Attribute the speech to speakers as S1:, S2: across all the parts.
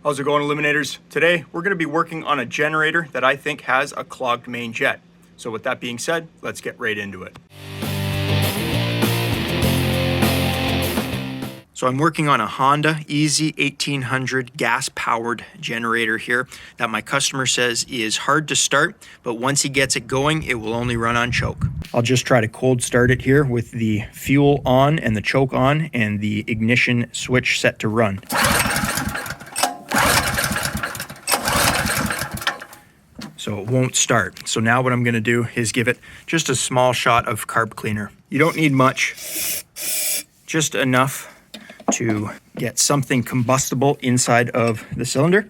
S1: How's it going, Eliminators? Today we're going to be working on a generator that I think has a clogged main jet. So with that being said, let's get right into it. So I'm working on a Honda EZ1800 gas-powered generator here that my customer says is hard to start, but once he gets it going, it will only run on choke. I'll just try to cold start it here with the fuel on and the choke on and the ignition switch set to run. So it won't start. So now what I'm gonna do is give it just a small shot of carb cleaner. You don't need much, just enough to get something combustible inside of the cylinder.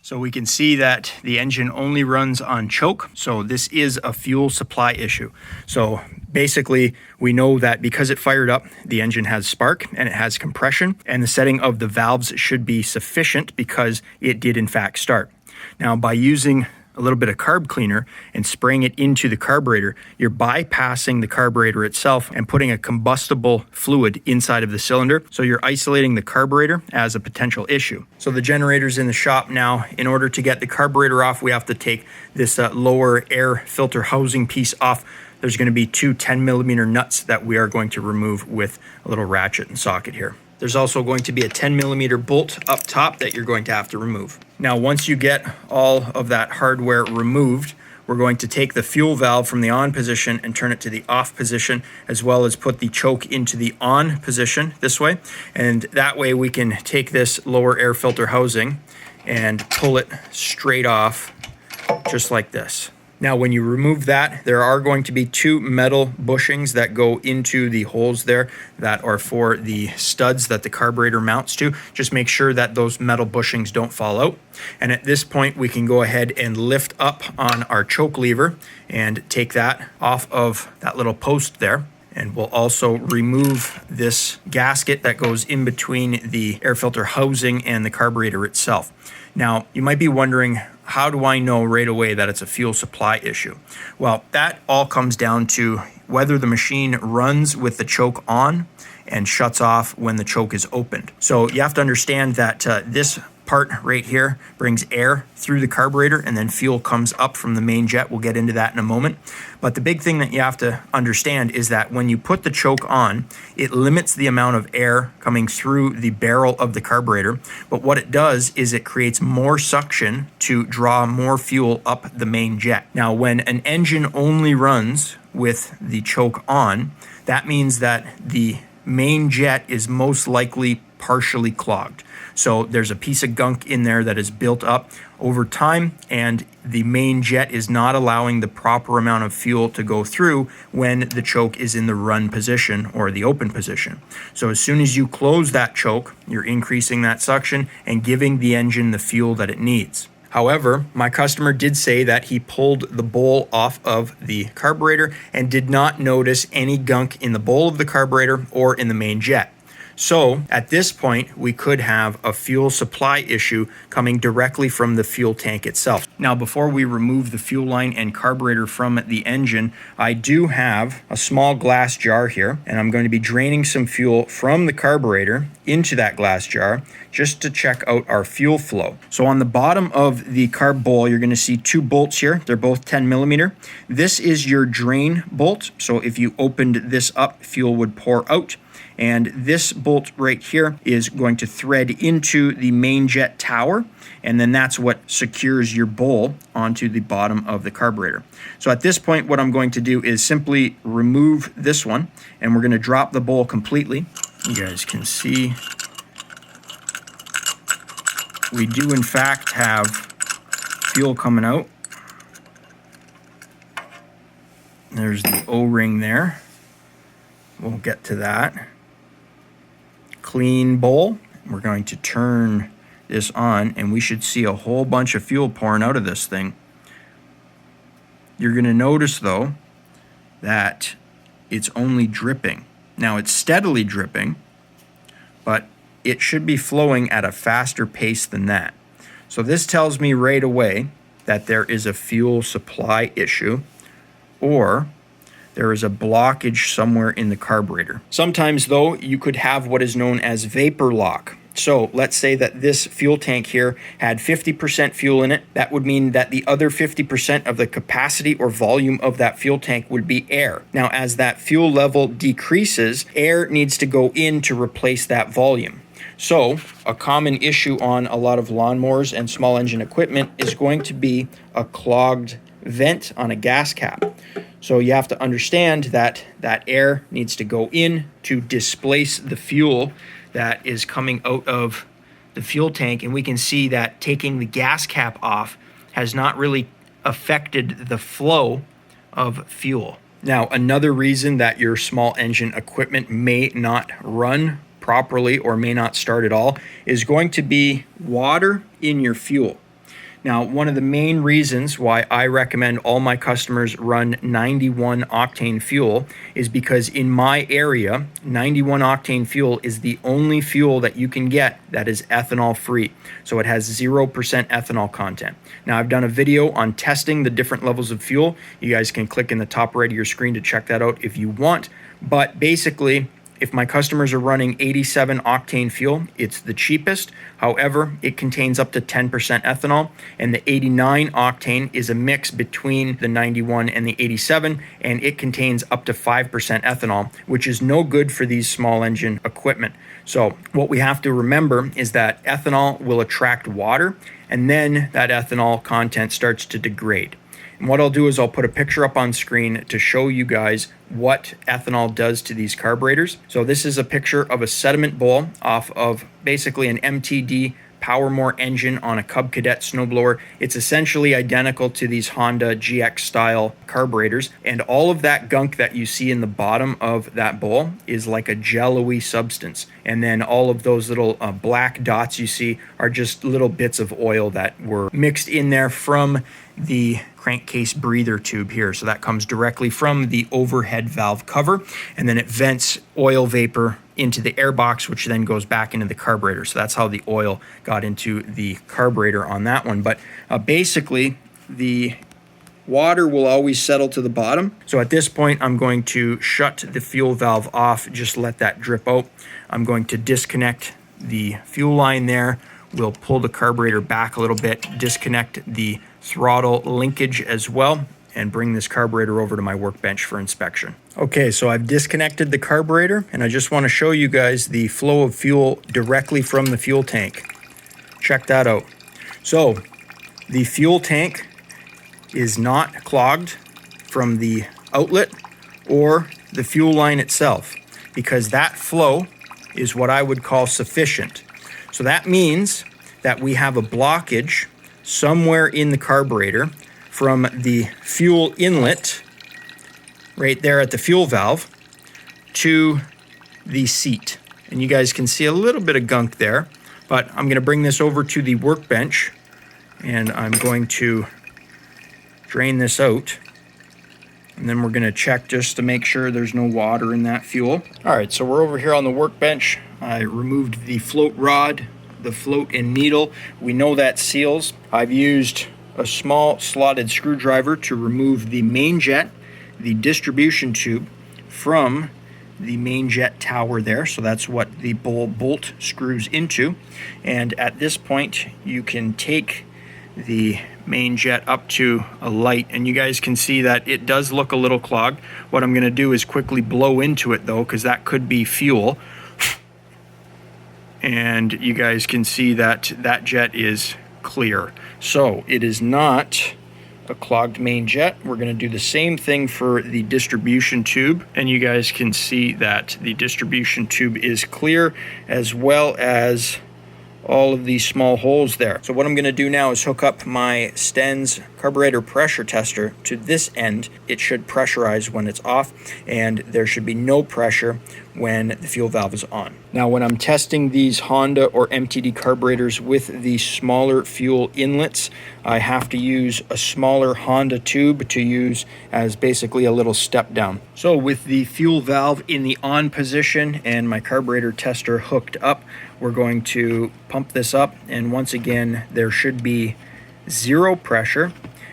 S1: So we can see that the engine only runs on choke. So this is a fuel supply issue. So basically we know that because it fired up, the engine has spark and it has compression, and the setting of the valves should be sufficient because it did in fact start. Now by using a little bit of carb cleaner and spraying it into the carburetor, you're bypassing the carburetor itself and putting a combustible fluid inside of the cylinder. So you're isolating the carburetor as a potential issue. So the generator's in the shop now. In order to get the carburetor off, we have to take this lower air filter housing piece off. There's going to be two 10mm nuts that we are going to remove with a little ratchet and socket here. There's also going to be a 10mm bolt up top that you're going to have to remove. Now, once you get all of that hardware removed, we're going to take the fuel valve from the on position and turn it to the off position, as well as put the choke into the on position this way. And that way we can take this lower air filter housing and pull it straight off just like this. Now, when you remove that, there are going to be two metal bushings that go into the holes there that are for the studs that the carburetor mounts to. Just make sure that those metal bushings don't fall out. And at this point, we can go ahead and lift up on our choke lever and take that off of that little post there. And we'll also remove this gasket that goes in between the air filter housing and the carburetor itself. Now, you might be wondering, how do I know right away that it's a fuel supply issue? Well, that all comes down to whether the machine runs with the choke on and shuts off when the choke is opened. So you have to understand that this part right here brings air through the carburetor and then fuel comes up from the main jet. We'll get into that in a moment. But the big thing that you have to understand is that when you put the choke on, it limits the amount of air coming through the barrel of the carburetor. But what it does is it creates more suction to draw more fuel up the main jet. Now, when an engine only runs with the choke on, that means that the main jet is most likely partially clogged. So there's a piece of gunk in there that is built up over time, and the main jet is not allowing the proper amount of fuel to go through when the choke is in the run position or the open position. So as soon as you close that choke, you're increasing that suction and giving the engine the fuel that it needs. However, my customer did say that he pulled the bowl off of the carburetor and did not notice any gunk in the bowl of the carburetor or in the main jet. So at this point, we could have a fuel supply issue coming directly from the fuel tank itself. Now, before we remove the fuel line and carburetor from the engine, I do have a small glass jar here, and I'm going to be draining some fuel from the carburetor into that glass jar just to check out our fuel flow. So on the bottom of the carb bowl, you're going to see two bolts here. They're both 10mm. This is your drain bolt. So if you opened this up, fuel would pour out. And this bolt right here is going to thread into the main jet tower, and then that's what secures your bowl onto the bottom of the carburetor. So at this point, what I'm going to do is simply remove this one, and we're going to drop the bowl completely. You guys can see we do in fact have fuel coming out. There's the O-ring there. We'll get to that. Clean bowl. We're going to turn this on, and we should see a whole bunch of fuel pouring out of this thing. you're going to notice though that it's only dripping. Now it's steadily dripping, but it should be flowing at a faster pace than that. So this tells me right away that there is a fuel supply issue, or there is a blockage somewhere in the carburetor. Sometimes though, you could have what is known as vapor lock. So let's say that this fuel tank here had 50% fuel in it. That would mean that the other 50% of the capacity or volume of that fuel tank would be air. Now, as that fuel level decreases, air needs to go in to replace that volume. So a common issue on a lot of lawnmowers and small engine equipment is going to be a clogged vent on a gas cap. So you have to understand that that air needs to go in to displace the fuel that is coming out of the fuel tank. And we can see that taking the gas cap off has not really affected the flow of fuel. Now, another reason that your small engine equipment may not run properly or may not start at all is going to be water in your fuel. Now, one of the main reasons why I recommend all my customers run 91 octane fuel is because in my area, 91 octane fuel is the only fuel that you can get that is ethanol free. So it has 0% ethanol content. Now, I've done a video on testing the different levels of fuel. You guys can click in the top right of your screen to check that out if you want. But basically, if my customers are running 87 octane fuel, it's the cheapest. However, it contains up to 10% ethanol, and the 89 octane is a mix between the 91 and the 87, and it contains up to 5% ethanol, which is no good for these small engine equipment. So what we have to remember is that ethanol will attract water, and then that ethanol content starts to degrade. And what I'll do is I'll put a picture up on screen to show you guys what ethanol does to these carburetors. So this is a picture of a sediment bowl off of basically an MTD Powermore engine on a Cub Cadet snowblower. It's essentially identical to these Honda GX style carburetors, and all of that gunk that you see in the bottom of that bowl is like a jello-y substance. And then all of those little black dots you see are just little bits of oil that were mixed in there from the crankcase breather tube here. So that comes directly from the overhead valve cover, and then it vents oil vapor into the air box, which then goes back into the carburetor. So that's how the oil got into the carburetor on that one. But basically, the water will always settle to the bottom. So at this point, I'm going to shut the fuel valve off, just let that drip out. I'm going to disconnect the fuel line there. We'll pull the carburetor back a little bit, disconnect the throttle linkage as well, and bring this carburetor over to my workbench for inspection. Okay, so I've disconnected the carburetor, and I just want to show you guys the flow of fuel directly from the fuel tank. Check that out. So the fuel tank is not clogged from the outlet or the fuel line itself, because that flow is what I would call sufficient. So that means that we have a blockage somewhere in the carburetor from the fuel inlet right there at the fuel valve to the seat. And you guys can see a little bit of gunk there, but I'm going to bring this over to the workbench and I'm going to drain this out. And then we're going to check just to make sure there's no water in that fuel. All right, so we're over here on the workbench. I removed the float rod, the float and needle. We know that seals. I've used a small slotted screwdriver to remove the main jet, the distribution tube from the main jet tower there. So that's what the bolt screws into. And at this point, you can take the main jet up to a light, and you guys can see that it does look a little clogged. What I'm going to do is quickly blow into it though, because that could be fuel. And you guys can see that that jet is clear. So it is not a clogged main jet. We're going to do the same thing for the distribution tube, and you guys can see that the distribution tube is clear, as well as all of these small holes there. So what I'm going to do now is hook up my Sten's carburetor pressure tester to this end. It should pressurize when it's off, and there should be no pressure when the fuel valve is on. Now, when I'm testing these Honda or MTD carburetors with the smaller fuel inlets, I have to use a smaller Honda tube to use as basically a little step down. So with the fuel valve in the on position and my carburetor tester hooked up, we're going to pump this up, and once again there should be zero pressure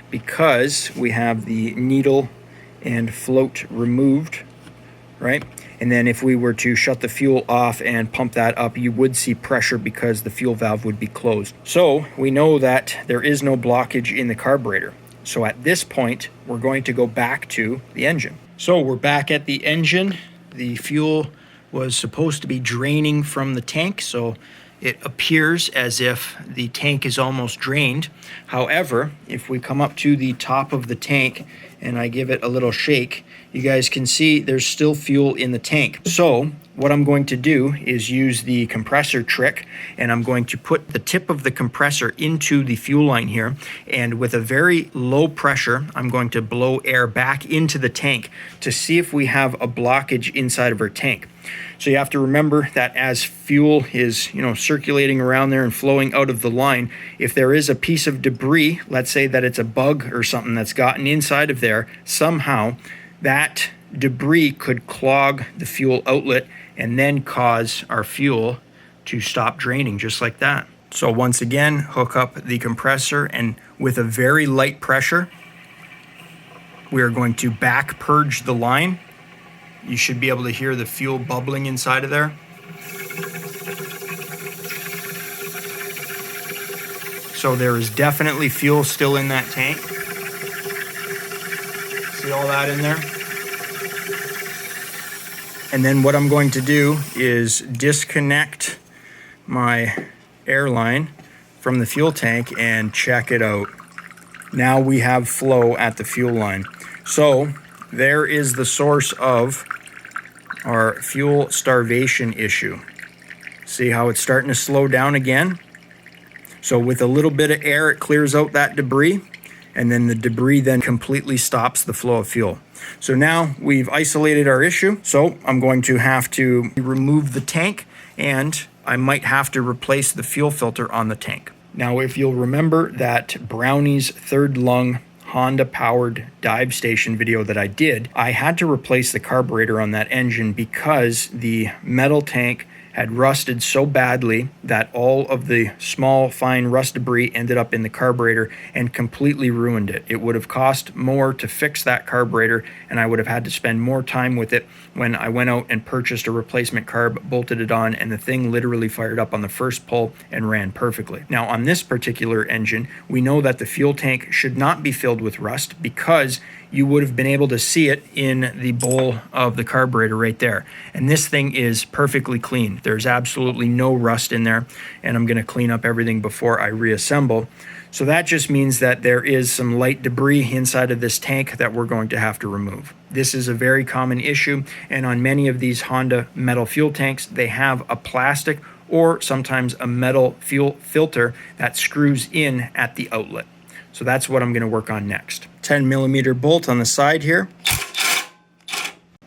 S1: because we have the needle and float removed, right? And then if we were to shut the fuel off and pump that up, you would see pressure because the fuel valve would be closed. So we know that there is no blockage in the carburetor. So at this point, we're going to go back to the engine. So we're back at the engine. The fuel was supposed to be draining from the tank, so it appears as if the tank is almost drained. However, if we come up to the top of the tank and I give it a little shake, you guys can see there's still fuel in the tank. So what I'm going to do is use the compressor trick, and I'm going to put the tip of the compressor into the fuel line here, and with a very low pressure, I'm going to blow air back into the tank to see if we have a blockage inside of our tank. So you have to remember that as fuel is, circulating around there and flowing out of the line, if there is a piece of debris, let's say that it's a bug or something that's gotten inside of there, somehow that debris could clog the fuel outlet and then cause our fuel to stop draining just like that. So once again, hook up the compressor, and with a very light pressure, we are going to back purge the line. You should be able to hear the fuel bubbling inside of there. So there is definitely fuel still in that tank. See all that in there? And then what I'm going to do is disconnect my air line from the fuel tank and check it out. Now we have flow at the fuel line. So there is the source of our fuel starvation issue. See how it's starting to slow down again? So with a little bit of air, it clears out that debris, and then the debris then completely stops the flow of fuel. So now we've isolated our issue. So I'm going to have to remove the tank, and I might have to replace the fuel filter on the tank. Now, if you'll remember that Brownie's third lung Honda powered dive station video that I did, I had to replace the carburetor on that engine because the metal tank had rusted so badly that all of the small fine rust debris ended up in the carburetor and completely ruined it. It would have cost more to fix that carburetor, and I would have had to spend more time with it when I went out and purchased a replacement carb, bolted it on, and the thing literally fired up on the first pull and ran perfectly. Now on this particular engine, we know that the fuel tank should not be filled with rust because you would have been able to see it in the bowl of the carburetor right there. And this thing is perfectly clean. There's absolutely no rust in there, and I'm gonna clean up everything before I reassemble. So that just means that there is some light debris inside of this tank that we're going to have to remove. This is a very common issue, and on many of these Honda metal fuel tanks, they have a plastic or sometimes a metal fuel filter that screws in at the outlet. So that's what I'm going to work on next. 10mm bolt on the side here,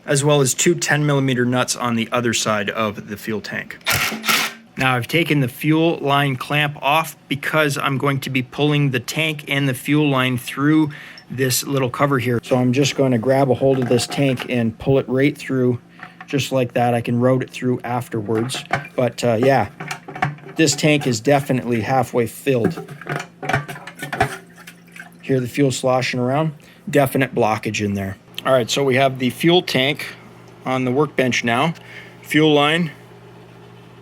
S1: as well as two 10mm nuts on the other side of the fuel tank. Now I've taken the fuel line clamp off because I'm going to be pulling the tank and the fuel line through this little cover here. So I'm just going to grab a hold of this tank and pull it right through just like that. I can route it through afterwards. But yeah, this tank is definitely halfway filled. Hear the fuel sloshing around? Definite blockage in there. All right, so we have the fuel tank on the workbench now. Fuel line.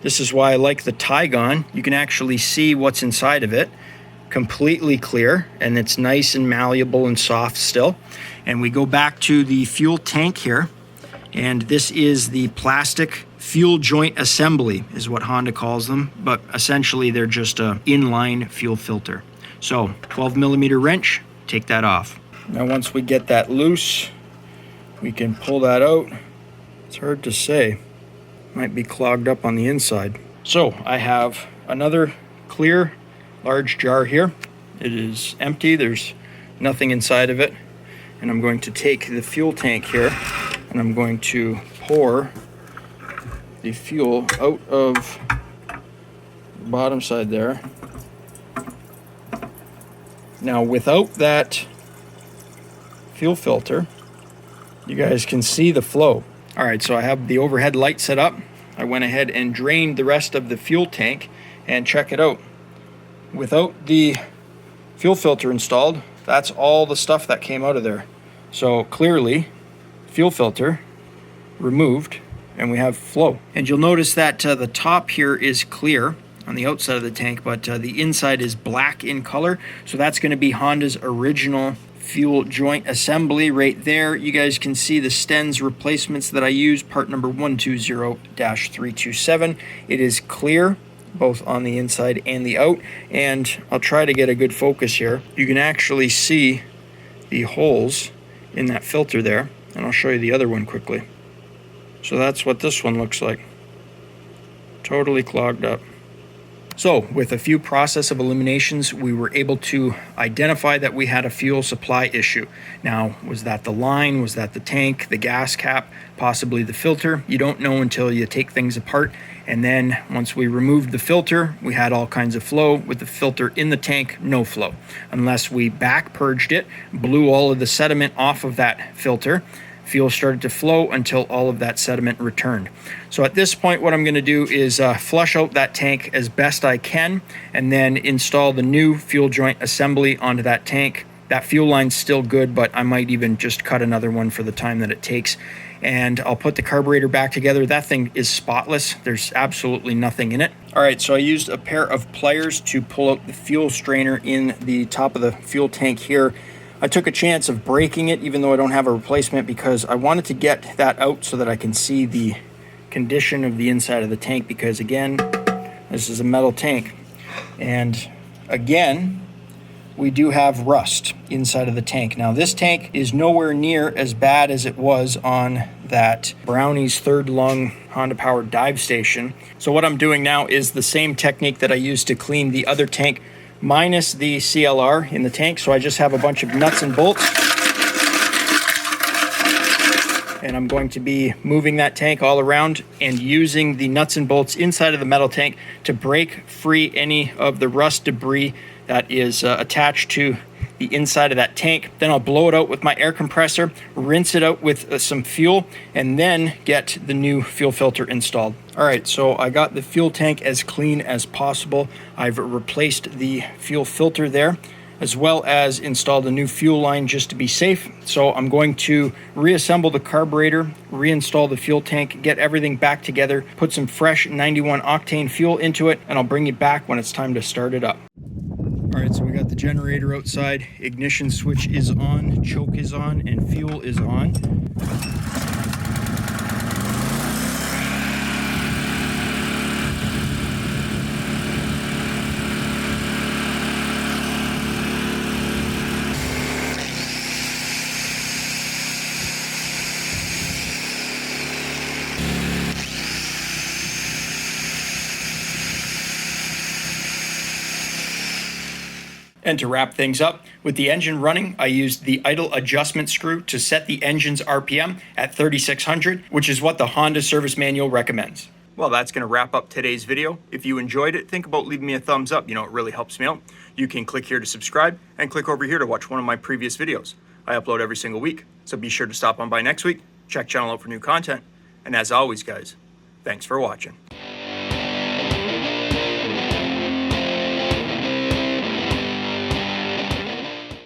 S1: This is why I like the Tygon. You can actually see what's inside of it. Completely clear, and it's nice and malleable and soft still. And we go back to the fuel tank here, and this is the plastic fuel joint assembly is what Honda calls them, but essentially they're just a inline fuel filter. So 12mm wrench, take that off. Now once we get that loose, we can pull that out. It's hard to say. Might be clogged up on the inside. So I have another clear large jar here. It is empty, there's nothing inside of it. And I'm going to take the fuel tank here and I'm going to pour the fuel out of the bottom side there. Now without that fuel filter, you guys can see the flow. All right, so I have the overhead light set up. I went ahead and drained the rest of the fuel tank, and check it out. Without the fuel filter installed, that's all the stuff that came out of there. So clearly, fuel filter removed, and we have flow. And you'll notice that the top here is clear on the outside of the tank, but the inside is black in color. So that's going to be Honda's original fuel joint assembly right there. You guys can see the Stens replacements that I use, part number 120-327. It is clear both on the inside and the out, and I'll try to get a good focus here. You can actually see the holes in that filter there, and I'll show you the other one quickly. So that's what this one looks like. Totally clogged up. So with a few process of eliminations, we were able to identify that we had a fuel supply issue. Now, was that the line? Was that the tank, the gas cap, possibly the filter? You don't know until you take things apart. And then once we removed the filter, we had all kinds of flow. With the filter in the tank, no flow. Unless we back purged it, blew all of the sediment off of that filter, fuel started to flow until all of that sediment returned. So at this point, what I'm going to do is flush out that tank as best I can, and then install the new fuel joint assembly onto that tank. That fuel line's still good, but I might even just cut another one for the time that it takes. And I'll put the carburetor back together. That thing is spotless. There's absolutely nothing in it. All right, so I used a pair of pliers to pull out the fuel strainer in the top of the fuel tank here. I took a chance of breaking it, even though I don't have a replacement, because I wanted to get that out so that I can see the condition of the inside of the tank, because again, this is a metal tank. And again, we do have rust inside of the tank. Now this tank is nowhere near as bad as it was on that Brownie's third lung Honda powered dive station. So what I'm doing now is the same technique that I used to clean the other tank, minus the CLR in the tank. So I just have a bunch of nuts and bolts, and I'm going to be moving that tank all around and using the nuts and bolts inside of the metal tank to break free any of the rust debris that is attached to the inside of that tank. Then I'll blow it out with my air compressor, rinse it out with some fuel, and then get the new fuel filter installed. All right, so I got the fuel tank as clean as possible. I've replaced the fuel filter there, as well as installed a new fuel line just to be safe. So I'm going to reassemble the carburetor, reinstall the fuel tank, get everything back together, put some fresh 91 octane fuel into it, and I'll bring you back when it's time to start it up. All right, so we got the generator outside, ignition switch is on, choke is on, and fuel is on. And to wrap things up, with the engine running, I used the idle adjustment screw to set the engine's RPM at 3600, which is what the Honda service manual recommends. Well, that's going to wrap up today's video. If you enjoyed it, think about leaving me a thumbs up. You know, it really helps me out. You can click here to subscribe and click over here to watch one of my previous videos. I upload every single week, so be sure to stop on by next week, check channel out for new content. And as always, guys, thanks for watching.